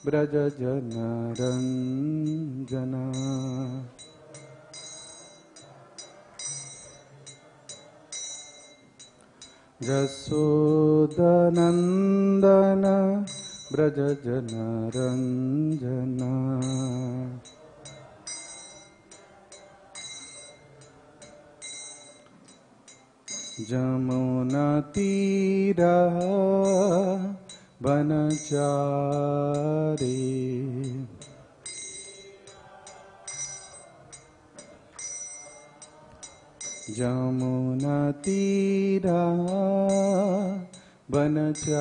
ब्रज जनरंजन यशोदनंदन ब्रज जनरंजन जमुना तीरा वनचारी जमुना तीरा वनचारी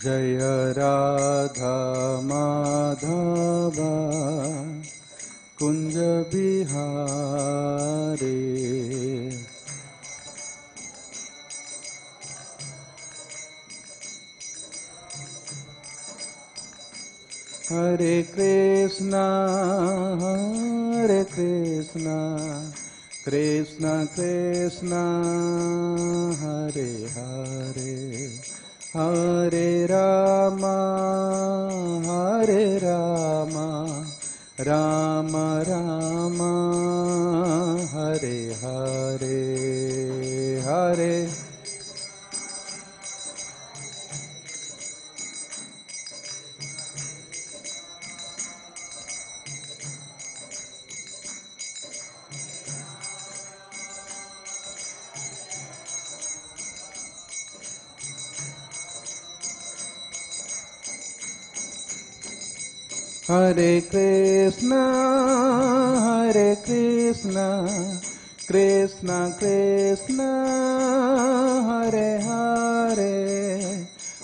जय राधा माधव कुंज बिहारी हरे कृष्णा कृष्णा कृष्णा हरे हरे हरे रामा राम राम हरे हरे हरे हरे कृष्णा कृष्णा कृष्णा हरे हरे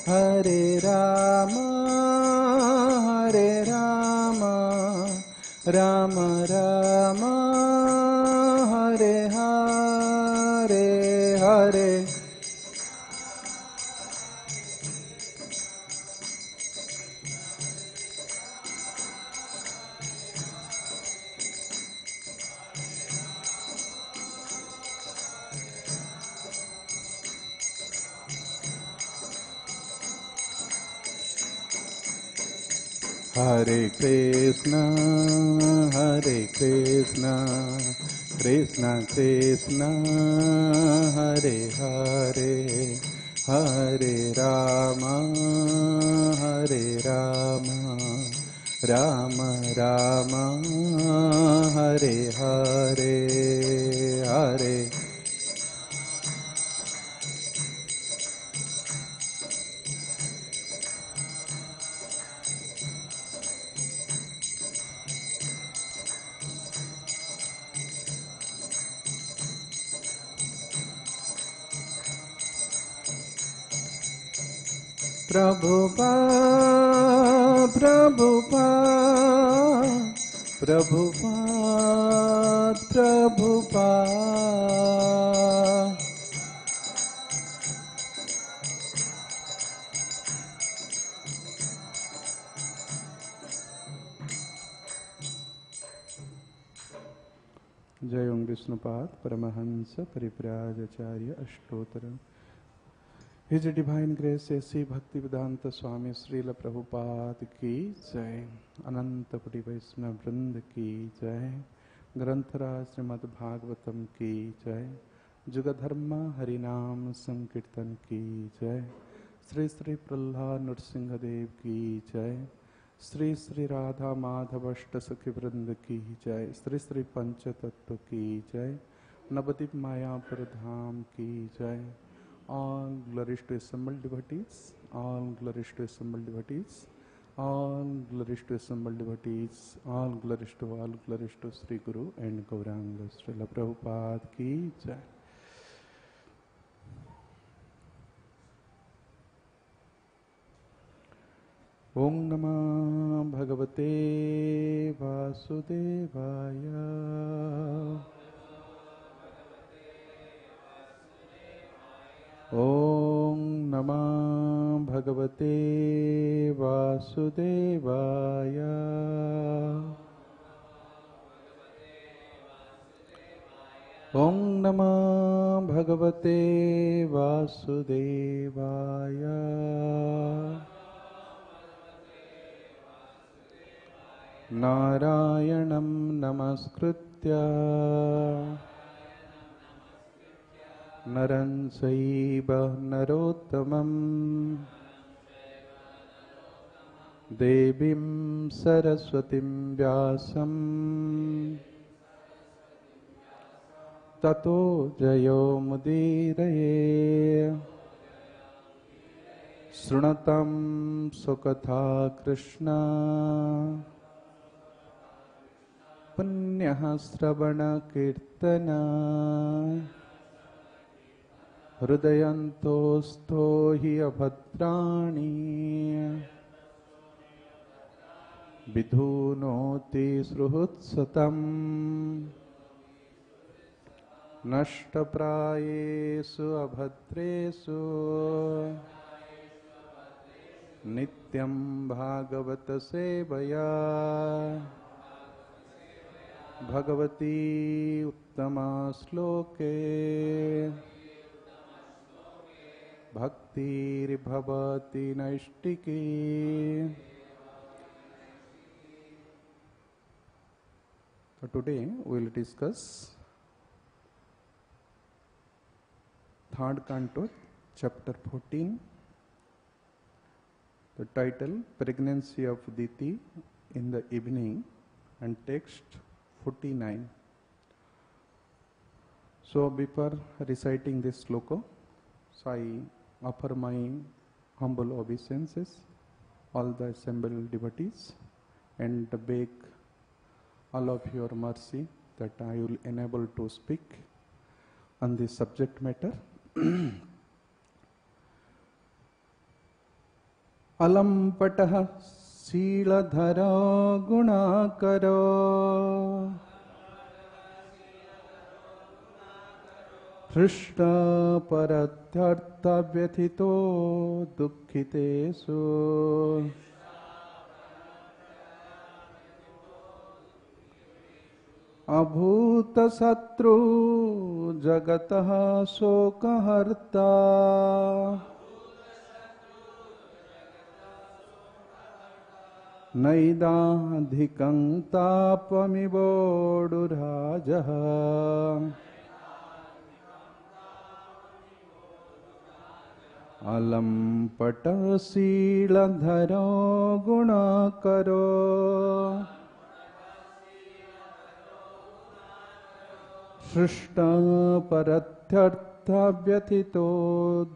हरे राम राम राम हरे हरे हरे हरे कृष्णा कृष्णा कृष्णा हरे हरे हरे राम राम राम हरे हरे हरे प्रभुपाद जय ओं Vishnupad Paramhans परिव्राजचार्य अष्टोत्तर His Divine Grace Shri भक्ति वेदांत स्वामी श्रील प्रभुपाद की जय। अनंत कोटि वैष्णव वृंद की जय। ग्रंथराज श्रीमद् भागवतम की जय। जुगधर्म हरिनाम संकीर्तन की जय। श्री श्री प्रह्लाद नृसिंह देव की जय। श्री श्री राधा माधव अष्ट सखी वृंद की जय। श्री श्री पंचतत्व की जय। नवदीप मायापुर धाम की जय। All glories to assembled devotees, all glories to assembled devotees, all glories to assembled devotees, all glories to Sri Guru and Gauranga Srila Prabhupada ki jai. Om Namah Bhagavate Vasudevaya. Om Namah Bhagavate Vasudevaya. ॐ नमो भगवते वासुदेवाय। नारायणं नमस्कृत्य नरं चैव नरोत्तमं देवीं सरस्वतीं व्यासं ततो जयो मुदीरये। शृणुतं सुकथा कृष्ण पुण्यः श्रवणकीर्तन हृदयन्तोस्थो हि अभद्राणि विधूनोति सुहृत्सतम् नष्टप्रायेषु अभद्रेषु नित्यं भागवत सेवया भगवती उत्तमा श्लोके भक्तिर्भवति नैष्टिकी। So today we will discuss third canto, chapter 14. The title Pregnancy of Diti in the Evening, and text 49. So before reciting this sloka, so I offer my humble obeisances all the assembled devotees and beg all of your mercy that I will enable to speak on this subject matter. alampaṭaḥ śīla-dharo guṇākaro hṛṣṭaḥ para-ṛddhyā vyathito duḥkhiteṣu abhūta-śatruḥ jagataḥ śoka-hartā naidāghikaṁ tāpam ivoḍurājaḥ alampaṭaḥ śīla-dharo guṇākaro hṛṣṭaḥ pararddhyā vyathito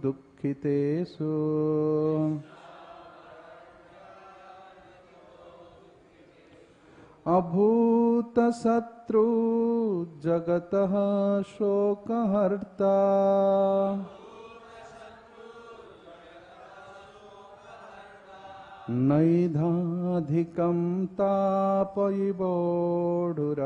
duḥkhiteṣu abhūta-śatruḥ jagataḥ śoka-hartā naidāghikam tāpam ivoḍurājaḥ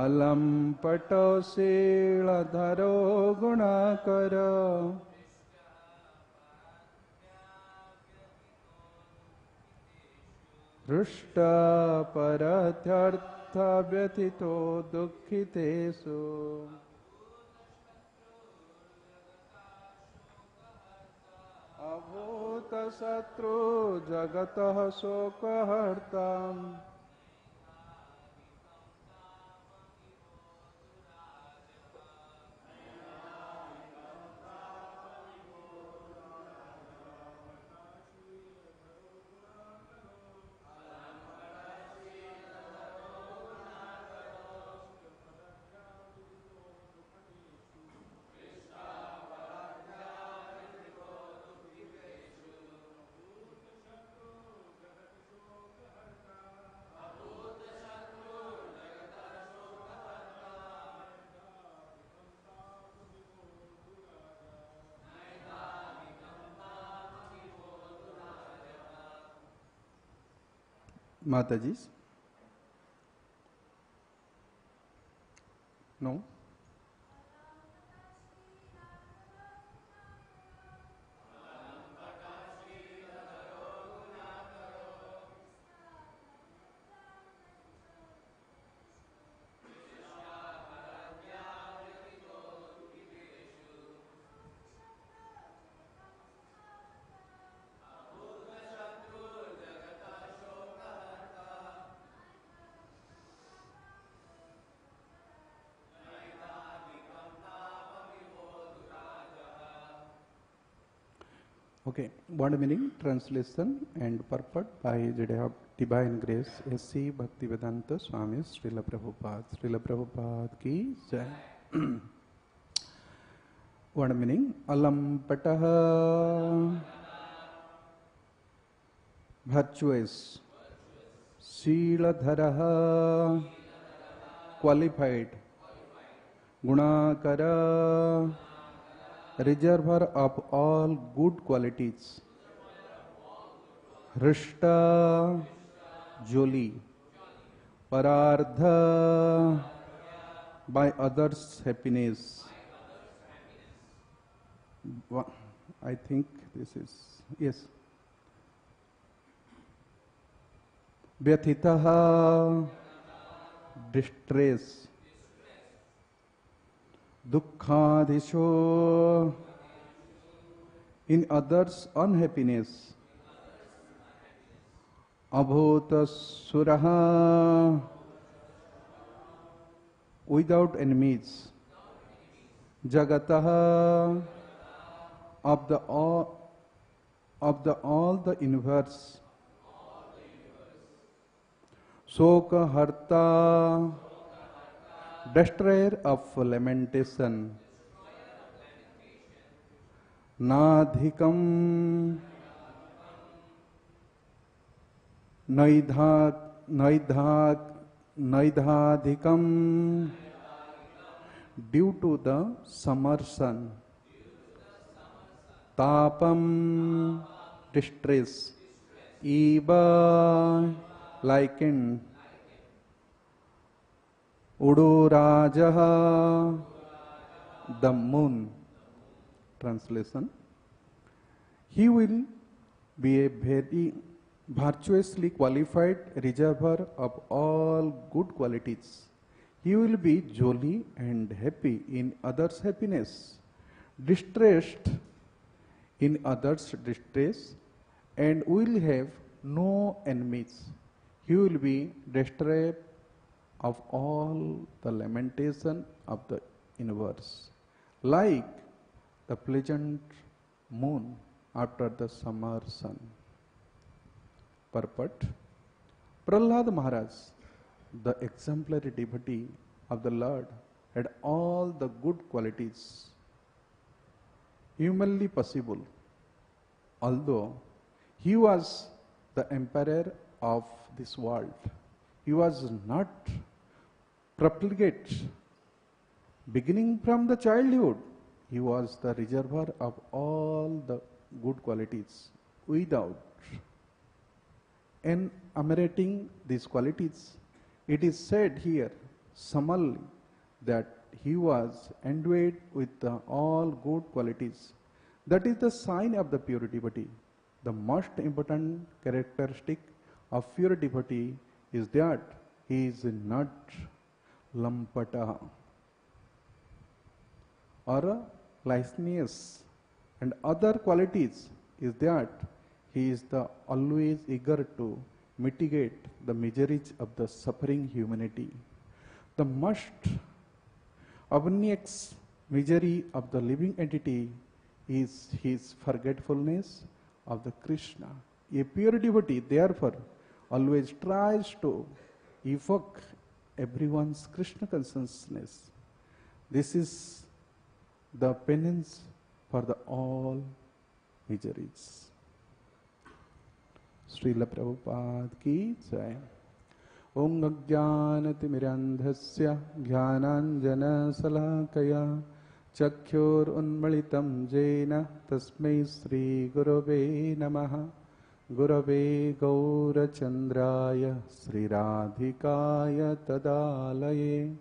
alampaṭaḥ śīla-dharo guṇākaro hṛṣṭaḥ pararddhyā vyathito duḥkhiteṣu abhūta-śatruḥ jagataḥ śoka-hartā Mataji? No? Okay, word meaning, translation and purport by the Divine Grace S.C. Bhaktivedanta Swami Srila Prabhupada. Srila Prabhupada ki jai. Word meaning, alampaṭaḥ, virtuous, śīla-dharaḥ, qualified, guṇa-ākaraḥ, reservoir of all good qualities, hṛṣṭaḥ, jolly, para-ṛddhyā, by others' happiness. I think this is, yes. Vyathito, distress. Duḥkhiteṣu, in others' unhappiness. Abhūta-śatrur, without enemies. Jagataḥ, of all the universe. śoka-hartā, destroyer of lamentation. naidāghikam, naidāghikam, due to the summer sun. Tāpam, distress. Likened. uḍu-rājaḥ, the moon. Translation: he will be a very virtuously qualified reservoir of all good qualities. He will be jolly and happy in others' happiness, distressed in others' distress, and will have no enemies. He will be destroyer of all the lamentation of the universe, like the pleasant moon after the summer sun. Purport: Prahlad Maharaj, the exemplary devotee of the Lord, had all the good qualities humanly possible, although he was the emperor of this world. He was not profligate. Beginning from the childhood, he was the reservoir of all the good qualities, without enumerating these qualities. It is said here summarily that he was endowed with all good qualities. That is the sign of the pure devotee. The most important characteristic of pure devotee is that he is not alampaṭaḥ or licentious, and other qualities is that he is always eager to mitigate the miseries of the suffering humanity. The most obvious misery of the living entity is his forgetfulness of the Krishna. A pure devotee, therefore, always tries to evoke everyone's Krishna consciousness. This is the penance for the all miseries. Srila Prabhupada ki jai. Om Ajnanatimirandhasya Jnananjana Salakaya Chakhyur Unmalitam Jena Tasmai Sri Gurave Namaha. Gurave Gaurachandraya Sri Radhikaya Tadalaye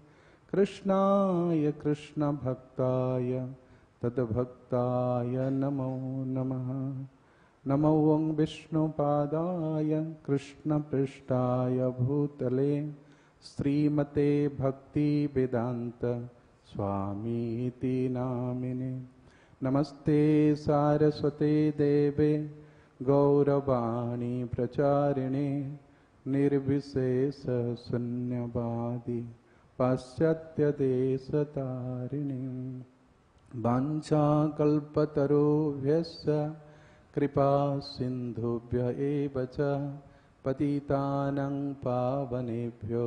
Krishnaya Krishna Bhaktaya Tadbhaktaya Namo Namaha. Namo Om Vishnu Padaya Krishna Prishtaya Bhutale Srimate Bhakti Vedanta Swami Iti Namine. Namaste Saraswate Deve Gauravani Pracharine Nirvishesha Sunyavadi Paschatya Desatarine Vancha Kalpatarubhyasya कृपा सिन्धुभ्य एव च पतितानां पावनेभ्यो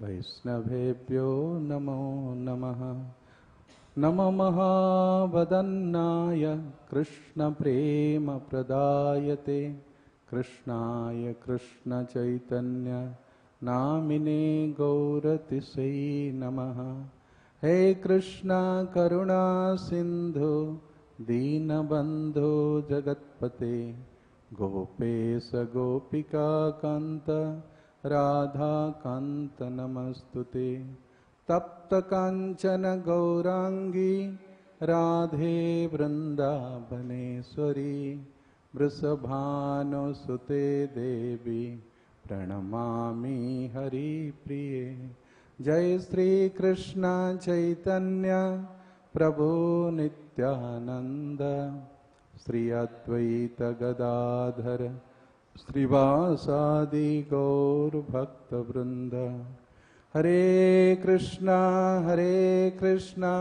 वैष्णवेभ्यो नमो नमः। नमो महावदन्नाय कृष्णप्रेमप्रदायते कृष्णाय कृष्णचैतन्य नामिने गौरतिसे नमः। हे कृष्ण करुणा सिन्धु दीनबन्धो जगत्पते गोपेश गोपिकान्त राधाकान्त नमस्तुते। तप्त कांचन गौरांगी राधे वृंदावनेश्वरी वृषभानुसुते देवी प्रणमामि हरिप्रिये। जय श्री कृष्ण चैतन्य प्रभु नित्यानंद श्री अद्वैत गदाधर श्रीवासादि गौर भक्त वृंद। हरे कृष्णा कृष्णा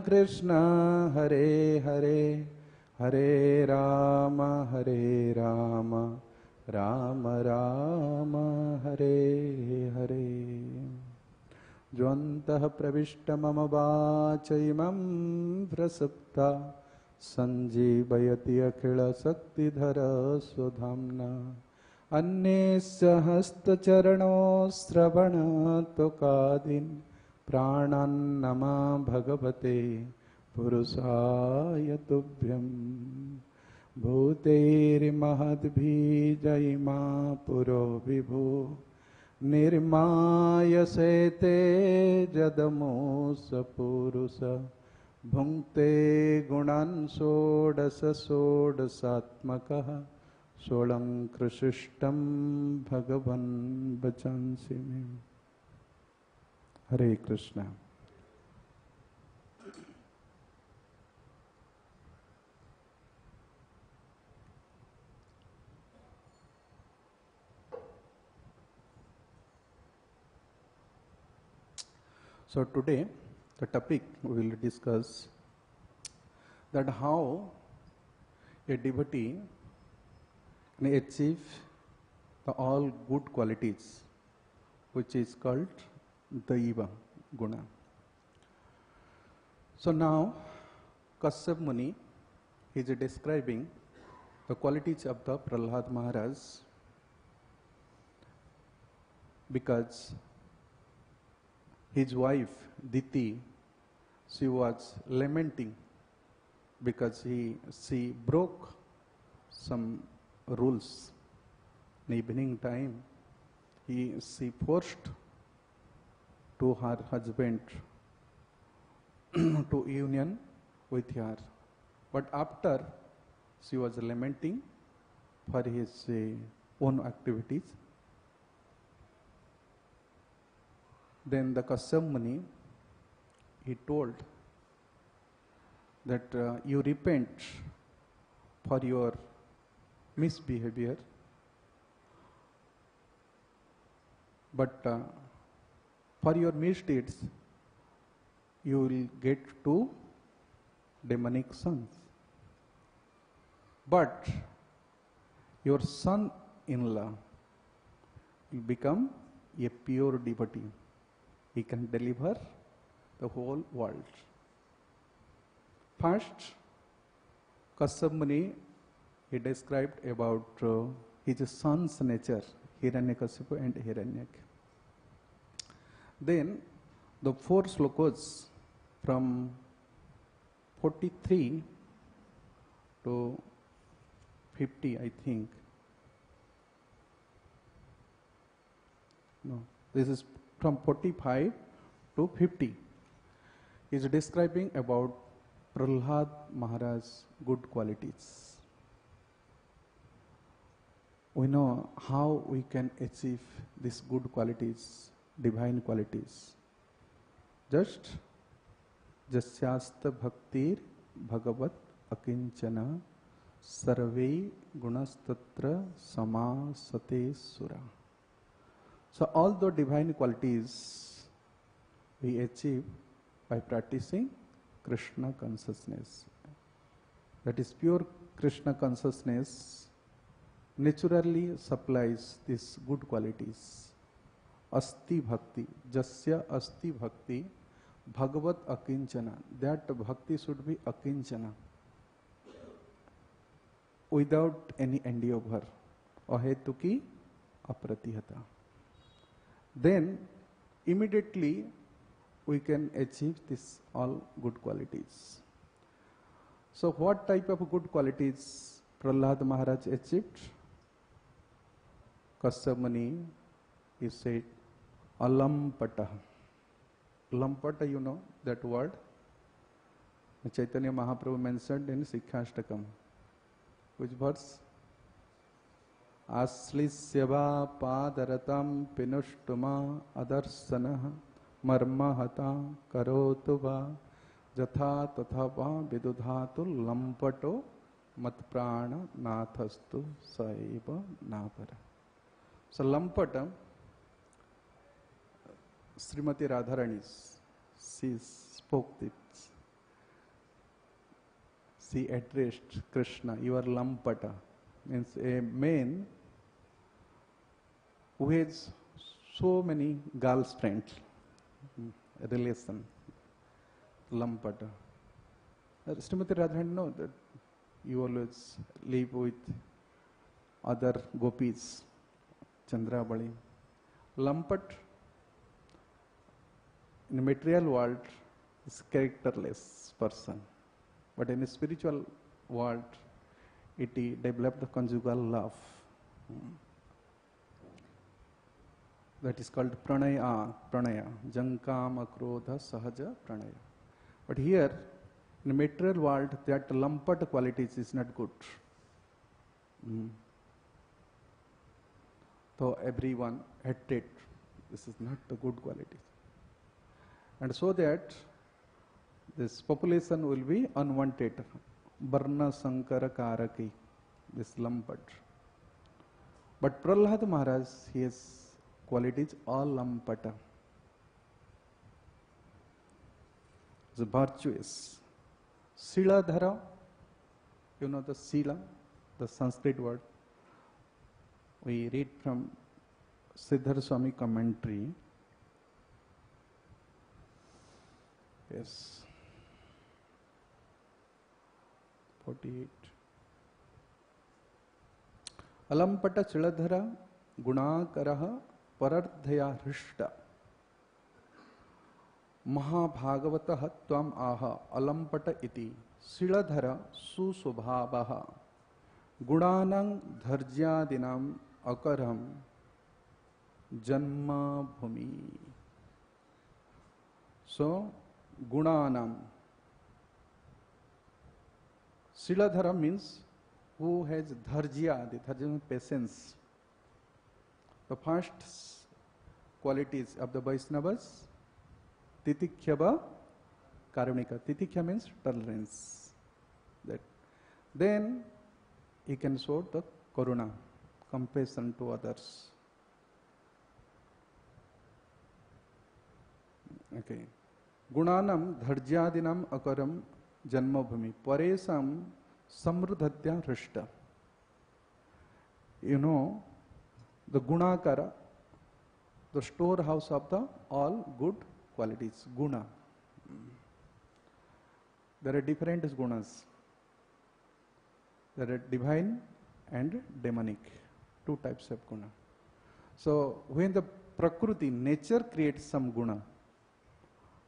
कृष्णा हरे हरे, हरे राम राम राम हरे हरे। ज्वन्तः प्रविष्ट मम वाचैमं प्रसुप्ता सञ्जीवयति अखिलशक्तिधर स्वधाम्ना। अन्यस्य हस्तचरणोश्रवणत्वकादीन् प्राणान्नमो भगवते पुरुषाय तुभ्यम्। भूतैर्महद्भिर्जयिमा पुरो विभो निर्मायसेते जदमोस पुरुष। भुङ्क्ते गुणान् षोडश षोडशात्मकः षोडङ्कृशिष्टं भगवन् वचांसि मे। हरे Krishna. So today the topic we will discuss that how a devotee can achieve the all good qualities which is called daiva guna. So now Kashyap Muni is describing the qualities of the Prahlad Maharaj because his wife Diti, she was lamenting because she broke some rules. In evening time, she forced to her husband to union with her. But after she was lamenting for his own activities, then the Kashyap Muni, he told that you repent for your misbehavior, but for your misdeeds you will get two demonic sons. But your son-in-law will become a pure devotee. He can deliver the whole world. First, Kashyap Muni, he described about his son's nature, Hiranyakashipu and Hiranyak. Then the 4 slokas from 43 to 50, I think. No, this is from 45 to 50. Is describing about Prahlad Maharaj's good qualities. We know how we can achieve these good qualities, divine qualities. Just jasyasta bhaktir bhagavat akinchana sarve gunastatra samasate sura. So all the divine qualities we achieve by practicing Krishna consciousness, that is pure Krishna consciousness, naturally supplies these good qualities. Asti bhakti, jasya asti bhakti, bhagavat akinchana. That bhakti should be akinchana, without any endeavor. Ahetuki apratihata. Then immediately we can achieve this all good qualities. So what type of good qualities Prahlad Maharaj achieved? Kasyap Muni, he said, alampaṭaḥ. Alampaṭaḥ, you know that word? Chaitanya Mahaprabhu mentioned in Sikkha-shtakam. Which verse? Aslisyava padaratam pinushtuma adarsanah marmahata karotu va jatha tathava vidudhatu lampato matprana nathastu saiva napara. So lampata, Srimati Radharani, she spoke it. She addressed Krishna, you are lampata, means a man who has so many girlfriends, relation, lampata. Srimati Radharani know that you always live with other gopis, Chandrabali. Lampat in the material world is characterless person, but in the spiritual world it developed the conjugal love. That is called pranaya, jankam akrodha sahaja pranaya. But here in the material world that lampat qualities is not good. So everyone hated. This is not the good quality. And so that this population will be unwanted. Varna sankara karaki, this lampat. But Prahlad Maharaj, his qualities all lampata. The virtuous. śīla-dharo, you know the śīla, the Sanskrit word. We read from Siddhar Swami commentary. Yes. 48. Alampaṭaḥ śīla-dhara guṇākaraḥ pararddhyā hṛṣṭaḥ. Mahabhagavataḥ tvam aha alampaṭaḥ iti śīla-dhara susvabhaः guṇānaṁ dharjyādinam akaram janma bhumi. So, guṇānaṁ. śīla-dhara means who has dharjya, the dharjya means patience. The first qualities of the Vaishnavas, titikhyava karunika. Titikya means tolerance. That. Then he can show the karuna, compassion to others. Okay. Guṇānaṁ dharjyādinam akaram janmabhumi paresham samruddhatyā hṛṣṭaḥ. You know, the guṇākara, the storehouse of the all good qualities, guna. There are different gunas. There are divine and demonic, two types of guna. So when the prakriti, nature creates some guna,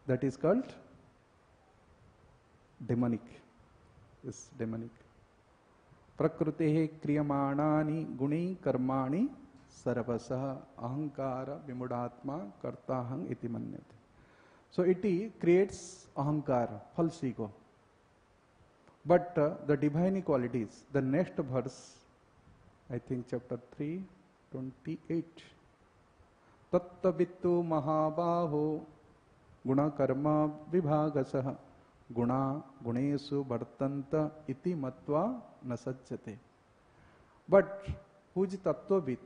that is called demonic. Is demonic. Prakritehe kriyamanani guni karmani sarvasah ahankara vimudatma kartahang iti manyate. So it creates ahankara, false ego. But the divine qualities, the next verse, I think chapter 3, 28. Tattavittu mahabaho guṇa-karma vibhagasah guna gunesu vartanta iti matva nasajjate. But who is tattvavit?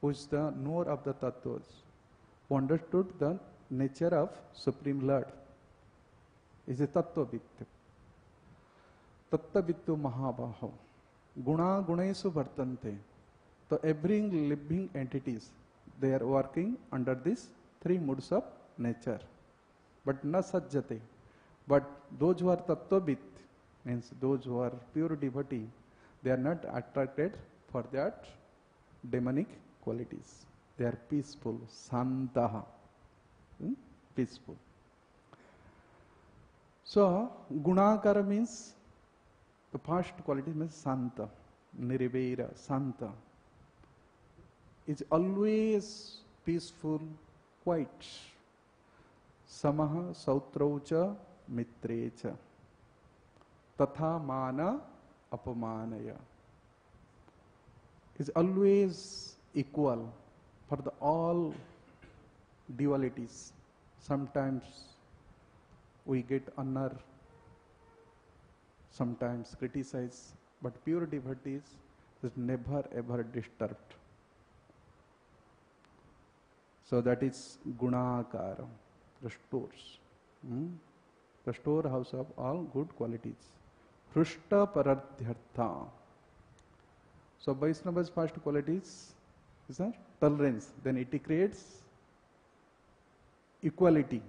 Who is the knower of the tattvas? Who understood the nature of Supreme Lord? Is a tattvavit. tattavitu mahabaho. Guna gunesu vartante. So every living entities, they are working under these three moods of nature. But na sajjate. But those who are tattvavit, means those who are pure devotee, they are not attracted for that demonic qualities. They are peaceful, santaha, peaceful. So, guṇākaro means, the first quality means santa, nirvera, santa. Is always peaceful, quiet. Samaha sautraucha mitrecha. Tatha mana apamanaya. Is always equal for the all dualities. Sometimes we get honor, sometimes criticize, but pure devotees is never ever disturbed. So that is guṇa-ākaraḥ, the stores, the storehouse of all good qualities. hṛṣṭaḥ pararddhyā. So Vaishnava's first qualities is that tolerance. Then it creates equality,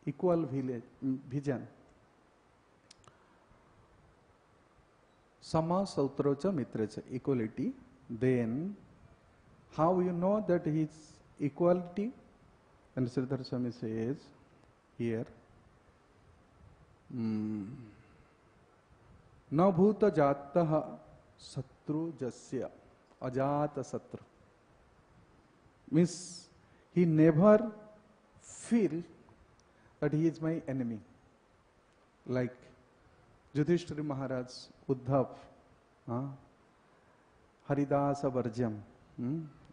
equal vision. Sama sautrocha mitrecha, equality. Then how you know that he is equality? And Sridhar Swami says here, na abhūta-śatrur satru jasya ajata-śatrur. Means he never feel that he is my enemy. Like Yudhishthira Maharaj, Uddhav, Haridasa Varjam,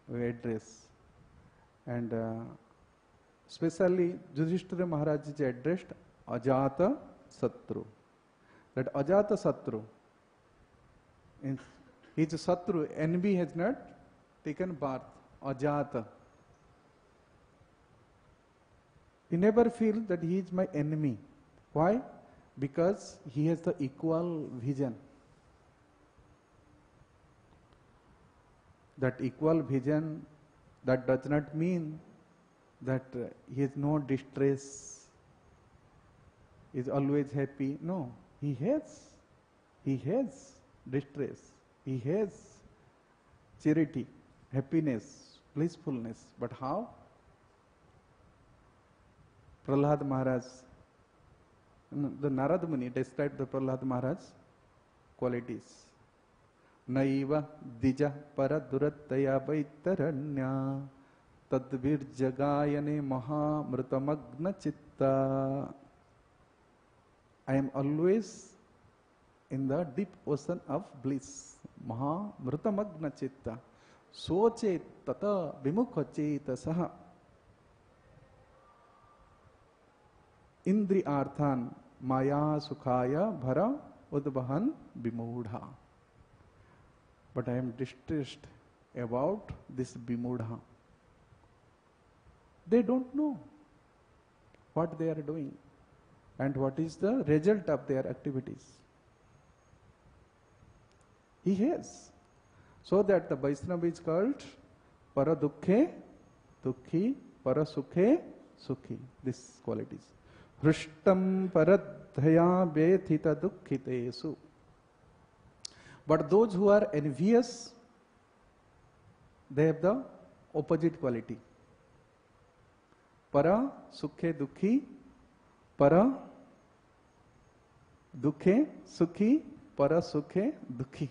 we address. And especially Yudhishthira Maharaj is addressed Ajata-śatrur. That Ajata-śatrur, he is a Satru, enemy has not taken birth, Ajata. He never feels that he is my enemy. Why? Because he has the equal vision. That equal vision, that does not mean that he has no distress, is always happy. No, he has distress, he has charity, happiness, blissfulness. But how? Prahlad Maharaj, the Narad Muni described the Prahlad Maharaj qualities. Naiva dija para-ṛddhyā vaitaranya tadvir jagayane mahamritamagna chitta. I am always in the deep ocean of bliss. Mahamritamagna chitta. Soche tata vimukhachetasah. Indri arthan maya sukhaya bhara udvahan bimudha. But I am distressed about this bimudha. They don't know what they are doing and what is the result of their activities. He has. So that the Vaishnava is called para-dukkhe dukkhi, para-sukhe sukhi. These qualities. hṛṣṭaḥ pararddhyā vyathito duḥkhiteṣu. But those who are envious, they have the opposite quality. Para sukhe dukhi, para dukhe sukhi, para sukhe dukhi.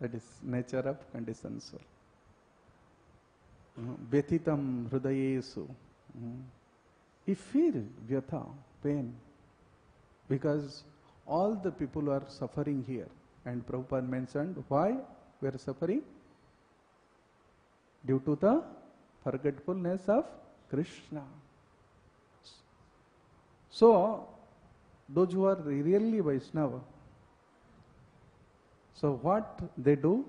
That is nature of conditioned soul. Vyathitam hridayesu. He feels vyatha, pain, because all the people are suffering here. And Prabhupada mentioned why we are suffering? Due to the forgetfulness of Krishna. So, those who are really Vaishnava, so what they do?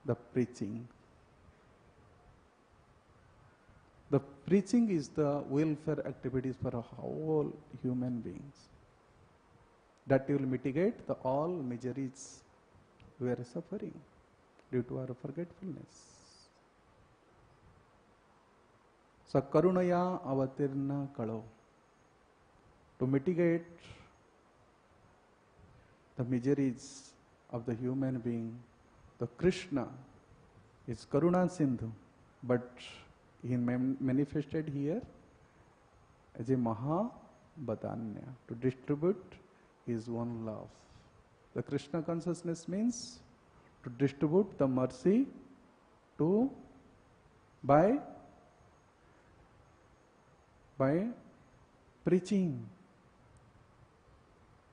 The preaching. The preaching is the welfare activities for all human beings. That will mitigate the all miseries we are suffering due to our forgetfulness. So karunaya avatirna kalo. To mitigate the miseries of the human being, the Krishna is Karuna Sindhu, but he manifested here as a Mahabhadanya, to distribute his own love. The Krishna consciousness means to distribute the mercy by preaching.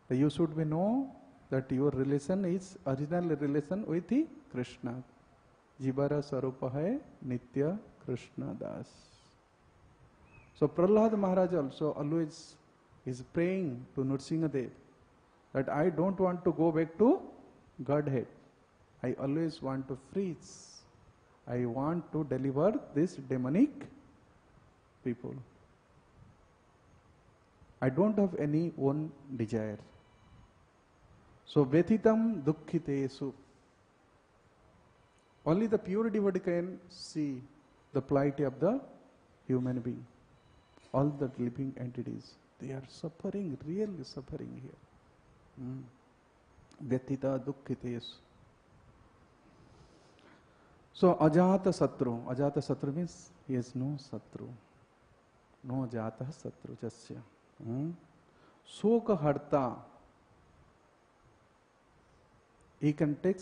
You should know that your relation is original relation with Krishna. Jivara Sarupa hai Nitya Krishna Das. So Prahlad Maharaj also always is praying to Nrsimhadev that I don't want to go back to Godhead. I always want to freeze. I want to deliver this demonic people. I don't have any own desire. So vyathitam duḥkhiteṣu. Only the pure devotee can see the plight of the human being. All the living entities, they are suffering, really suffering here. Vyathita duḥkhiteṣu. So ajāta-śatruḥ. Ajāta-śatruḥ means he has no satru. No jatah-śatruḥ jasya. Śoka-hartā. He can take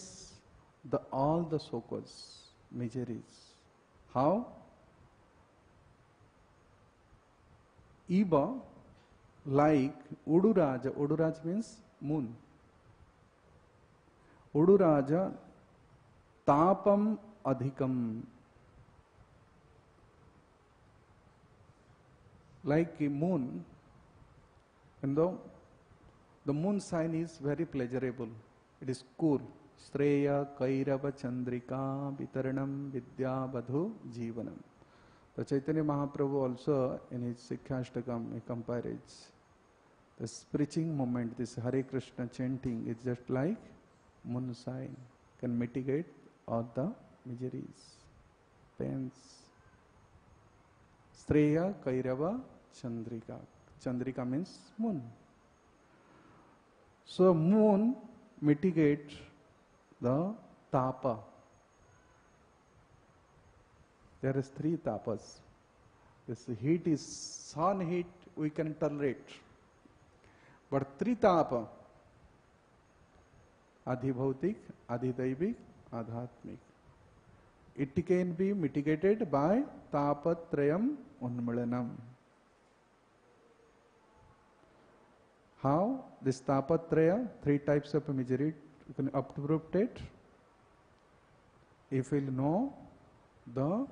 all the shokas, miseries. How? Eva, like uḍu-rājaḥ. Uḍu-rājaḥ means moon. Uḍu-rājaḥ tāpam adhikam. Like a moon, and though the moon sign is very pleasurable, it is cool. Shreya kairava chandrika vitaranam vidyabadhu jivanam. The Chaitanya Mahaprabhu also in his Sikha-ashtakam he compares this preaching moment, this Hare Krishna chanting is just like moon sign, can mitigate all the miseries, pains. Shreya kairava chandrika. Chandrika means moon. So moon mitigate the tapa. There is 3 tapas. This heat is sun heat we can tolerate. But 3 tapa, adhibhautik, adhidaivik, adhatmik. It can be mitigated by tapatrayam unmilanam. How? This tapatraya, 3 types of misery, you can uproot it if you will know the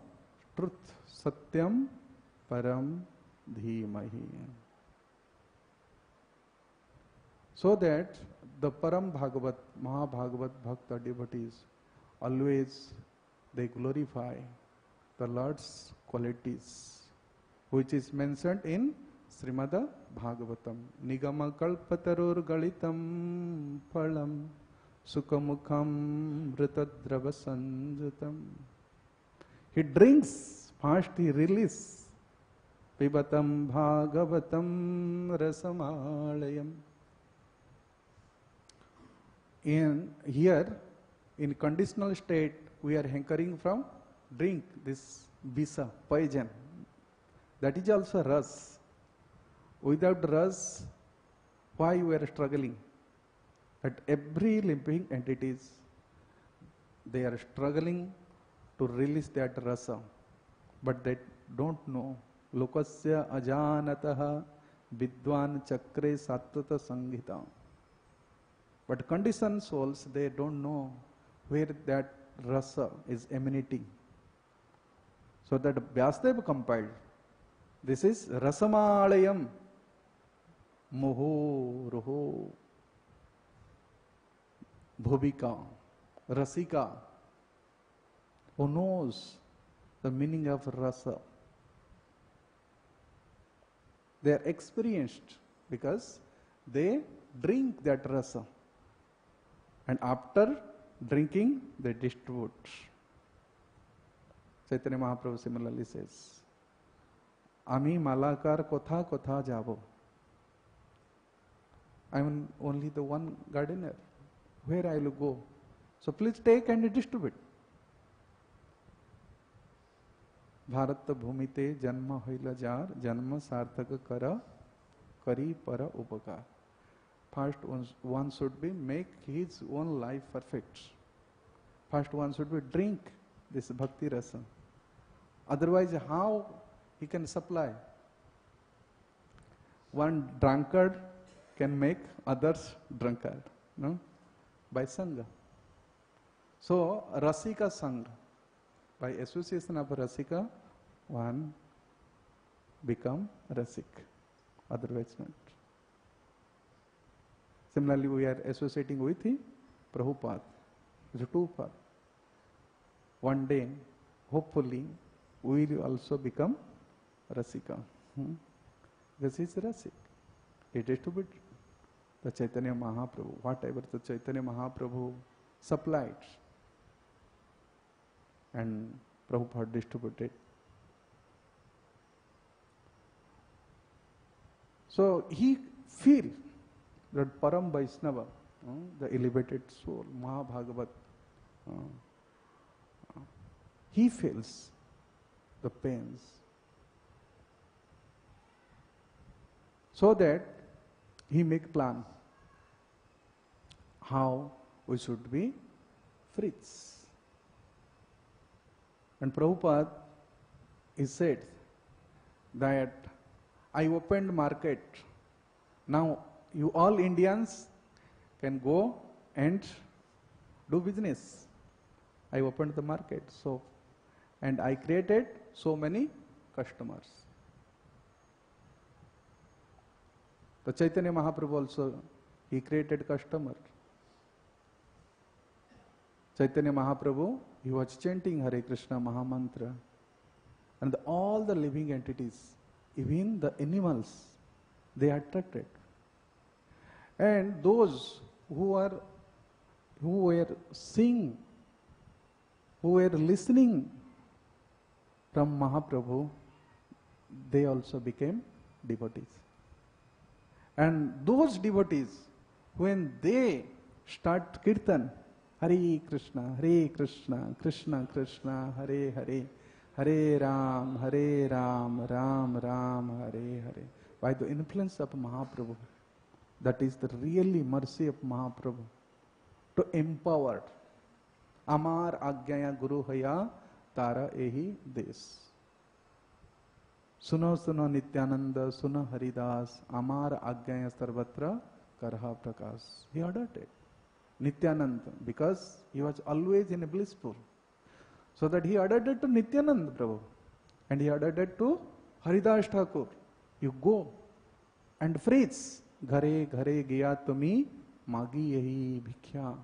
truth. Satyam param dhimahi. So that the Param Bhagavat, Mahabhagavat Bhakta devotees always they glorify the Lord's qualities, which is mentioned in Srimad Bhagavatam. Nigama kalpatarur galitam phalam sukamukham vritadrava sanjutam. He drinks, fast he releases. Pibatam bhagavatam rasamalayam. In here, in conditional state, we are hankering from drink this visa, poison. That is also ras. Without ras, why we are struggling? At every living entities, they are struggling to release that rasa, but they don't know. Lokasya ajanataha vidwan chakre sattva sanghita. But conditioned souls, they don't know where that rasa is emanating. So that Vyasadeva compiled. This is rasamalayam moho roho bhubika rasika. Who knows the meaning of rasa? They are experienced because they drink that rasa. And after drinking, they distribute. Chaitanya Mahaprabhu similarly says, Ami malakar kotha kotha jabo. I am only the one gardener. Where I will go? So please take and distribute. Bharat bhumite janma hoila jar, janma sarthaka kara, kari para upakar. First one should be make his own life perfect. First one should be drink this bhakti rasa. Otherwise how he can supply? One drunkard can make others drunkard, no? By sangha. So rasika sangha. By association of rasika, one become rasik. Otherwise not. Similarly, we are associating with Prabhupada. It's a two path. One day, hopefully, we will also become rasika. This is rasik. It is to be the Chaitanya Mahaprabhu. Whatever the Chaitanya Mahaprabhu supplied and Prabhupada distributed. So he feels that Param Vaishnava, the elevated soul, Mahabhagavat, he feels the pains. So that he make plan how we should be free. And Prabhupada, he said that I opened market. Now you all Indians can go and do business. I opened the market, so, and I created so many customers. The Chaitanya Mahaprabhu also, he created customer. Chaitanya Mahaprabhu, he was chanting Hare Krishna Mahamantra. And all the living entities, even the animals, they are attracted. And those who were seeing, who were listening from Mahaprabhu, they also became devotees. And those devotees, when they start kirtan, Hare Krishna, Krishna Krishna, Hare Hare, Hare Ram, Ram Ram, Hare Hare. By the influence of Mahaprabhu, that is the really mercy of Mahaprabhu, to empower. Amar Agyaya Guru Haya Tara Ehi Des. Suno Suno Nityananda, Suno Haridas, Amar Agyaya Sarvatra Karha Prakash. He ordered it. Nityananda, because he was always in a blissful. So that he ordered it to Nityananda Prabhu. And he ordered it to Haridas Thakur. You go and freeze. Ghare ghare gaya tumi magi yahi bhikhya.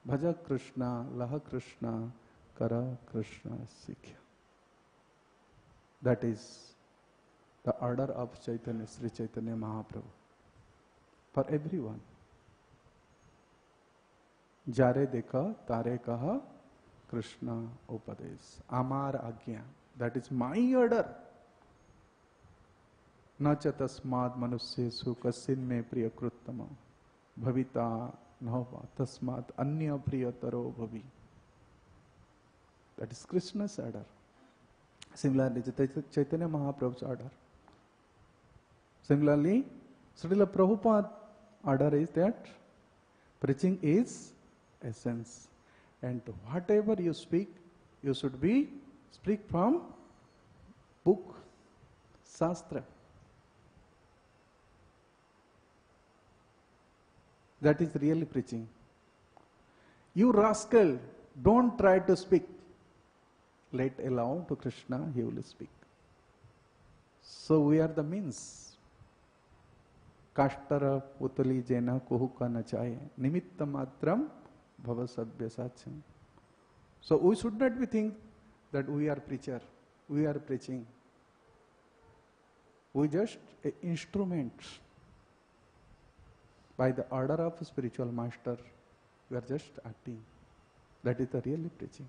Bhaja Krishna, laha Krishna, kara Krishna sikhya. That is the order of Chaitanya, Sri Chaitanya Mahaprabhu. For everyone. Jare dekha, tare kaha, Krishna Upadesh. Amar Agya. That is my order. Nacha tasmad manusyesu kasin me priyakruttama. Bhavita nahva tasmad anya priyataro bhavi. That is Krishna's order. Similarly, Chaitanya Mahaprabhu's order. Similarly, Srila Prabhupada's order is that preaching is essence. And whatever you speak, you should speak from book, Shastra. That is really preaching. You rascal, don't try to speak. Let alone to Krishna, he will speak. So we are the means. Kashtara putali jena kuhuka nachaye. Nimitta matram bhavasabhya sacham. So we should not be think that we are preacher, we are preaching. We just instruments. by the order of spiritual master, we are just acting. That is the really preaching.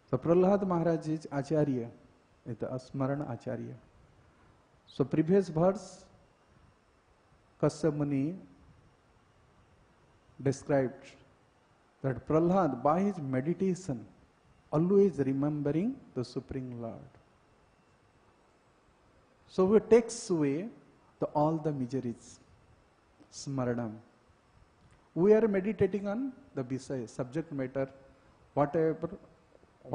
So Prahlad Maharaj is Acharya, is the Asmarana Acharya. So previous verse, Kasyap Muni described that Prahlad, by his meditation, always remembering the Supreme Lord. So he takes away all the miseries, smaranam. We are meditating on the Visaya, subject matter, whatever,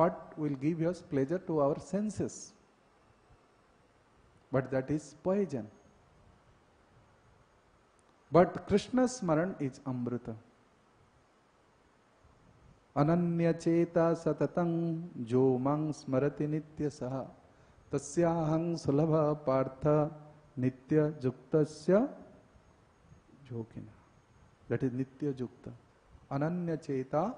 what will give us pleasure to our senses. But that is poison. But Krishna's smaran is amrita. Ananya cheta satatang jo mang smarati nitya saha tasyahang sulabha partha nitya juktasya jokina. That is nitya jukta. Ananya cheta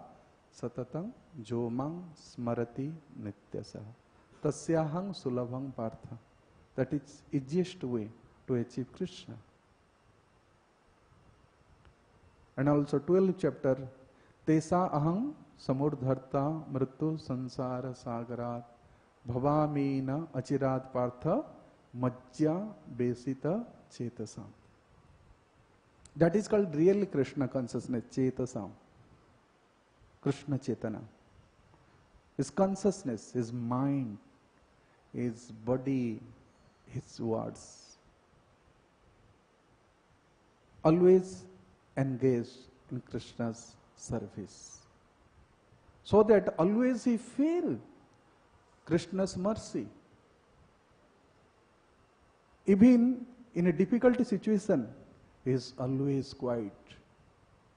satatang jo mang smarati nitya saha tasyahang sulabhang partha. That is easiest way to achieve Krishna. And also 12th chapter, Tesa aham samurdharta mrityu sansara sagarat bhavamina achirat partha majja besita chetasam. That is called really Krishna consciousness, chetasam. Krishna Chetana. His consciousness, his mind, his body, his words. Always engaged in Krishna's service. So that always he feel Krishna's mercy. Even in a difficult situation, he is always quiet.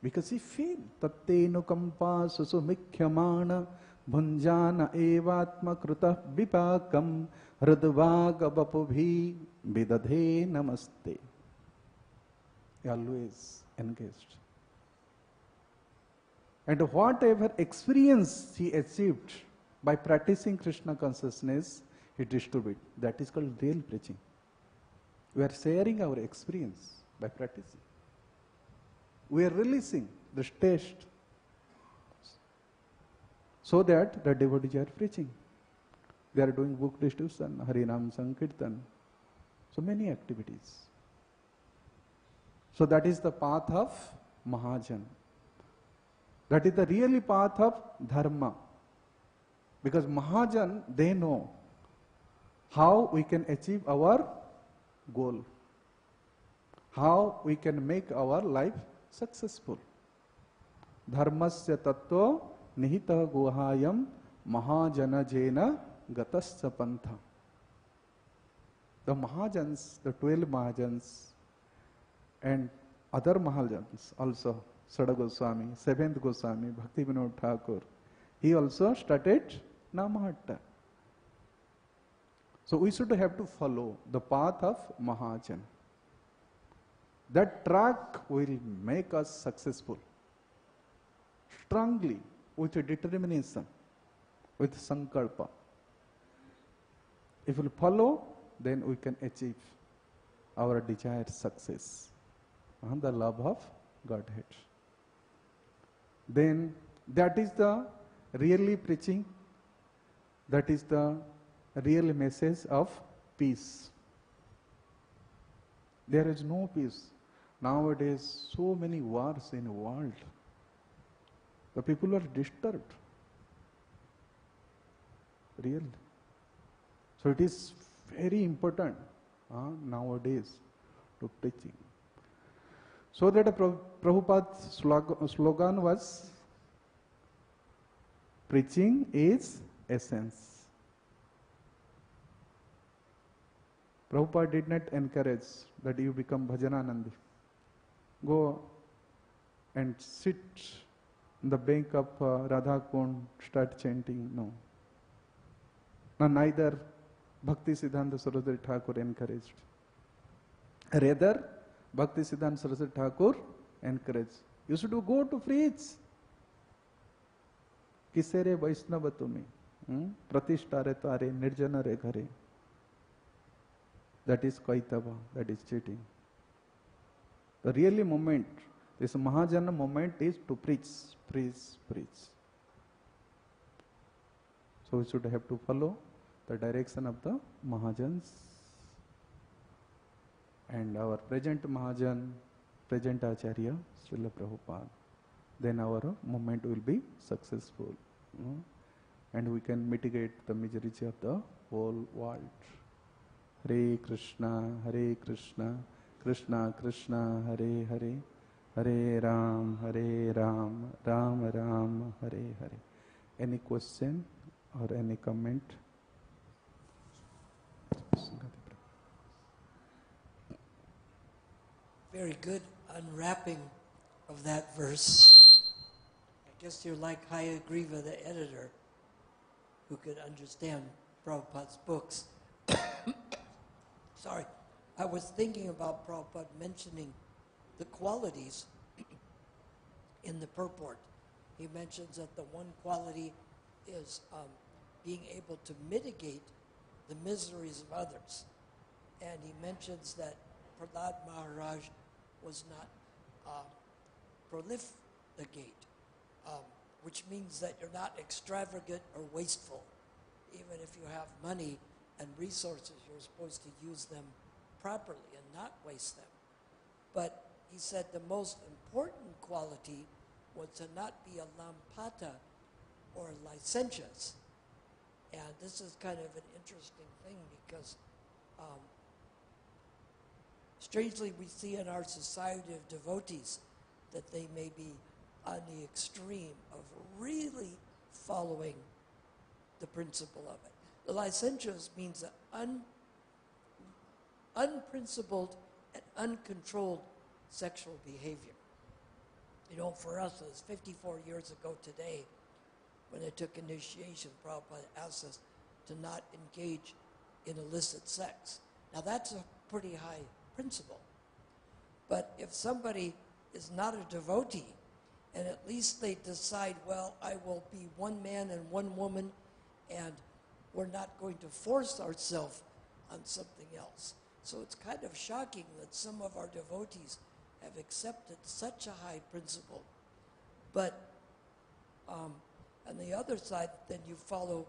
Because he feels tattenu kampa susumikhyamana bhunjana evatma kruta vipakam hridvaga vapubhi vidadhe namaste. He always engaged. And whatever experience he achieved by practicing Krishna consciousness, he distributed. That is called real preaching. We are sharing our experience by practicing. We are releasing this taste so that the devotees are preaching. They are doing book distribution, Harinam Sankirtan, so many activities. So that is the path of Mahajan. That is the really path of Dharma. Because Mahajan, they know how we can achieve our goal. How we can make our life successful. Dharmasya tattva nihita guhayam mahajana jena gatasya pantha. The Mahajans, the 12 Mahajans and other Mahajans also, Sada Goswami, 7th Goswami, Bhakti Vinod Thakur, he also started Namahatta. So we should have to follow the path of Mahajan. That track will make us successful. Strongly, with determination, with sankalpa. If we follow, then we can achieve our desired success and the love of Godhead. Then that is the really preaching, that is the real message of peace. There is no peace. Nowadays, so many wars in the world. The people are disturbed. Really. So it is very important nowadays to preaching. So that Prabhupada's slogan was, preaching is essence. Prabhupada did not encourage that you become Bhajananandi. Go and sit in the bank of Radha Kund, start chanting. No. No, neither Bhakti Siddhanta Saraswati Thakur encouraged. Rather, Bhakti Siddhanta Saraswati Thakur encouraged. You should go to preach. Kisere Vaishnava tumi, pratishtare tare, nirjanare ghare. That is kaitava, that is cheating. The really moment, this Mahajana moment is to preach, preach, preach. So we should have to follow the direction of the Mahajans. And our present Mahajan, present Acharya, Srila Prabhupada, then our movement will be successful. And we can mitigate the miseries of the whole world. Hare Krishna, Krishna Krishna, Hare Hare, Hare Ram, Ram Ram, Hare Hare. Any question or any comment? Very good unwrapping of that verse. I guess you're like Haygriva, the editor, who could understand Prabhupada's books. Sorry, I was thinking about Prabhupada mentioning the qualities in the purport. He mentions that the one quality is being able to mitigate the miseries of others. And he mentions that Prahlad Maharaj was not profligate, which means that you're not extravagant or wasteful. Even if you have money and resources, you're supposed to use them properly and not waste them. But he said the most important quality was to not be alampaṭaḥ or licentious. And this is kind of an interesting thing because strangely we see in our society of devotees that they may be on the extreme of really following the principle of it. The licentious means an unprincipled and uncontrolled sexual behavior. You know, for us, it was 54 years ago today when I took initiation, Prabhupada asked us to not engage in illicit sex. Now that's a pretty high principle. But if somebody is not a devotee, and at least they decide, well, I will be one man and one woman, and we're not going to force ourselves on something else. So it's kind of shocking that some of our devotees have accepted such a high principle. But on the other side, then you follow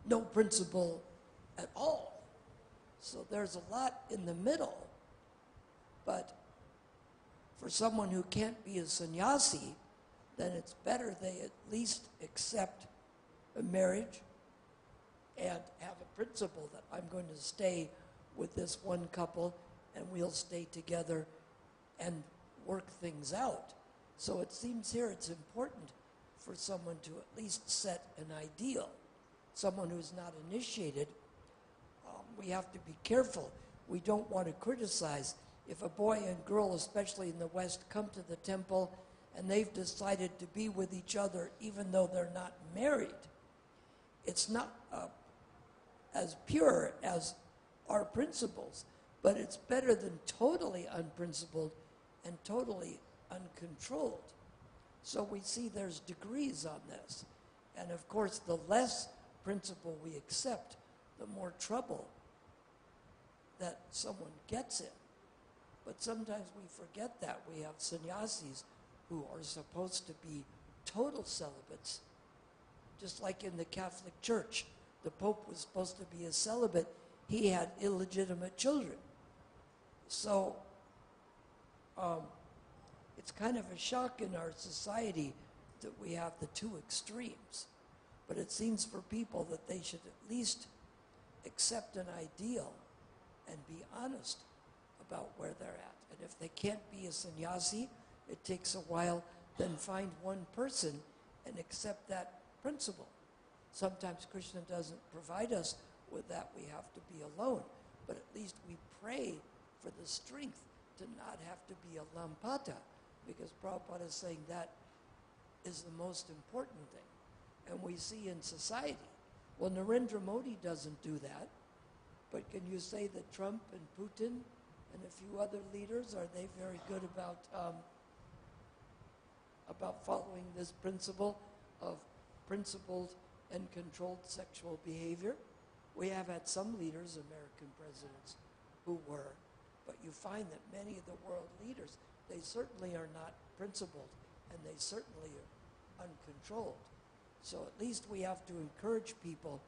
no principle at all. So there's a lot in the middle. But for someone who can't be a sannyasi, then it's better they at least accept a marriage and have a principle that I'm going to stay with this one couple and we'll stay together and work things out. So it seems here it's important for someone to at least set an ideal. Someone who's not initiated, we have to be careful. We don't want to criticize. If a boy and girl, especially in the West, come to the temple and they've decided to be with each other even though they're not married, it's not as pure as our principles, but it's better than totally unprincipled and totally uncontrolled. So we see there's degrees on this. And of course, the less principle we accept, the more trouble that someone gets in. But sometimes we forget that. We have sannyasis who are supposed to be total celibates. Just like in the Catholic Church, the Pope was supposed to be a celibate. He had illegitimate children. So it's kind of a shock in our society that we have the two extremes. But it seems for people that they should at least accept an ideal and be honest about where they're at. And if they can't be a sannyasi, it takes a while, then find one person and accept that principle. Sometimes Krishna doesn't provide us with that. We have to be alone. But at least we pray for the strength to not have to be a alampaṭaḥ, because Prabhupada is saying that is the most important thing. And we see in society, well, Narendra Modi doesn't do that, but can you say that Trump and Putin and a few other leaders, are they very good about following this principle of principled and controlled sexual behavior? We have had some leaders, American presidents, who were, But you find that many of the world leaders, they certainly are not principled, and they certainly are uncontrolled. So at least we have to encourage people,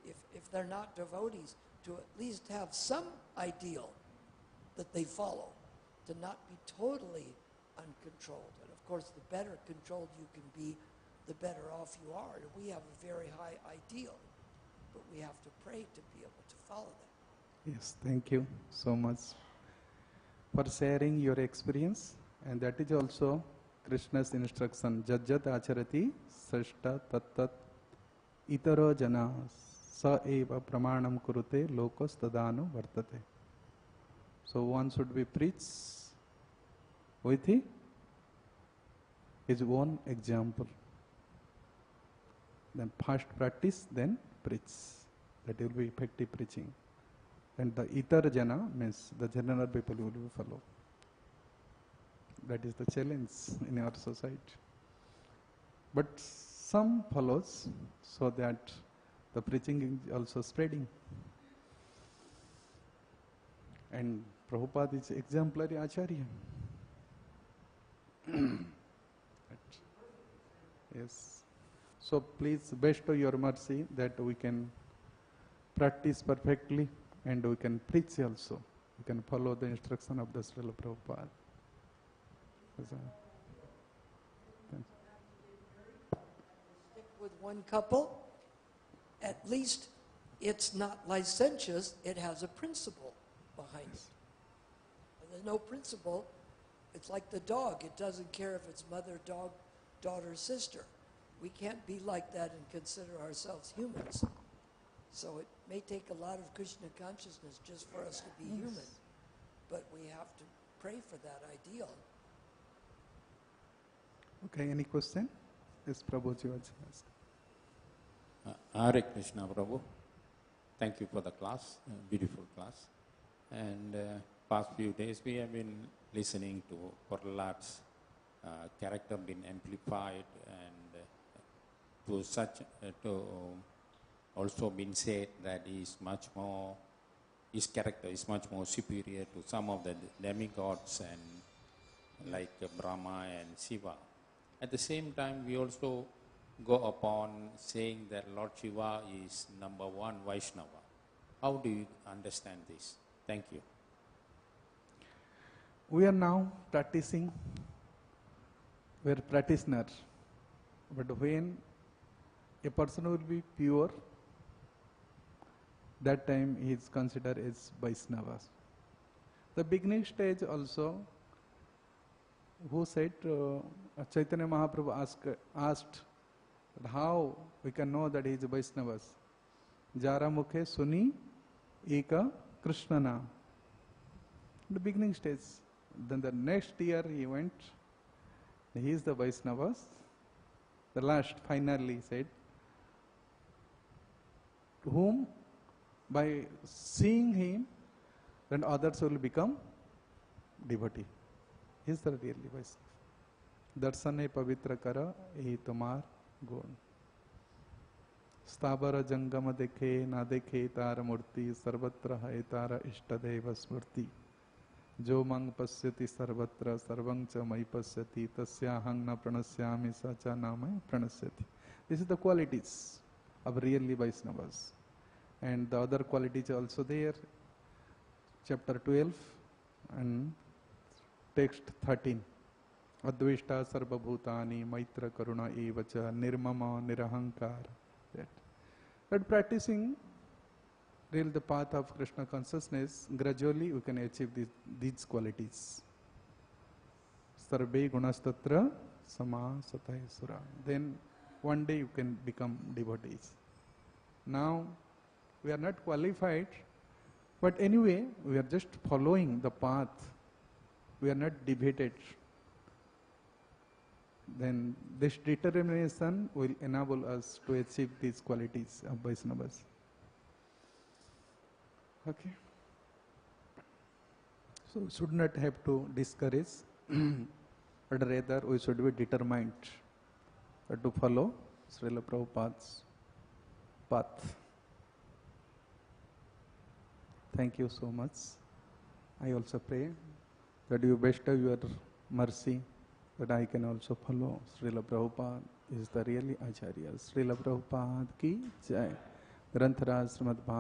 if they're not devotees, to at least have some ideal that they follow, to not be totally uncontrolled. And of course, the better controlled you can be, the better off you are. And we have a very high ideal, but we have to pray to be able to follow that. Yes, thank you so much for sharing your experience. And that is also Krishna's instruction, jajjat acharati srishta tattat itaro jana sa eva pramanam kurute lokos tadanu vartate. So one should be preach with his own example. Then first practice, then preach. That will be effective preaching. And the itar jana means the general people will follow. That is the challenge in our society. But some follows, so that the preaching is also spreading. And Prabhupada is exemplary acharya. Yes. So please, best of your mercy, that we can practice perfectly and we can preach also. We can follow the instruction of the Srila Prabhupada. Stick with one couple. At least it's not licentious, it has a principle behind it. When there's no principle, it's like the dog. It doesn't care if it's mother, dog, daughter, sister. We can't be like that and consider ourselves humans. So it may take a lot of Krishna consciousness just for us to be human, but we have to pray for that ideal. Okay, any question? Yes, Prabhuji was asked. Hare Krishna, Prabhu. Thank you for the class, beautiful class. And past few days we have been listening to Prahlad's character being amplified, and to such to also been said that his character is much more superior to some of the demigods and like Brahma and Shiva. At the same time, we also go upon saying that Lord Shiva is number one Vaishnava. How do you understand this? Thank you. We are now practicing, we are practitioner. But when a person will be pure, that time he is considered as Vaishnava. The beginning stage also, who said, Chaitanya Mahaprabhu asked how we can know that he is Vaishnavas. Jara mukhe suni eka Krishnana. The beginning stage. Then the next year he went, he is the Vaishnavas. The last finally said, whom by seeing him, then others will become devotee. He is the really Vaishnava. Darsane pavitra kara ehi tumar gun. Stabara jangama dekhe na dekhe tara murti sarvatra hai tara ishtadeva smurti. Jo mang pasyati sarvatra sarvang cha mai pasyati tasyahang na pranasyami sacha namai pranasyati. This is the qualities of really Vaishnavas. And the other qualities are also there. Chapter 12 and text 13. Advishta sarva bhutani maitra karuna evacha nirmama nirahankara. But practicing really the path of Krishna consciousness, gradually we can achieve these qualities. Sarve gunastatra sama satai sura. Then one day you can become devotees. Now we are not qualified, but anyway we are just following the path. We are not deviated. Then this determination will enable us to achieve these qualities of Vaishnavas. Okay. So we should not have to discourage, but rather we should be determined to follow Srila Prabhupada's path. Thank you so much. I also pray that you bestow your mercy, that I can also follow. Srila Prabhupada is the really Acharya. Srila Prabhupada ki jai. Granth Raj Srimad Bhagavatam.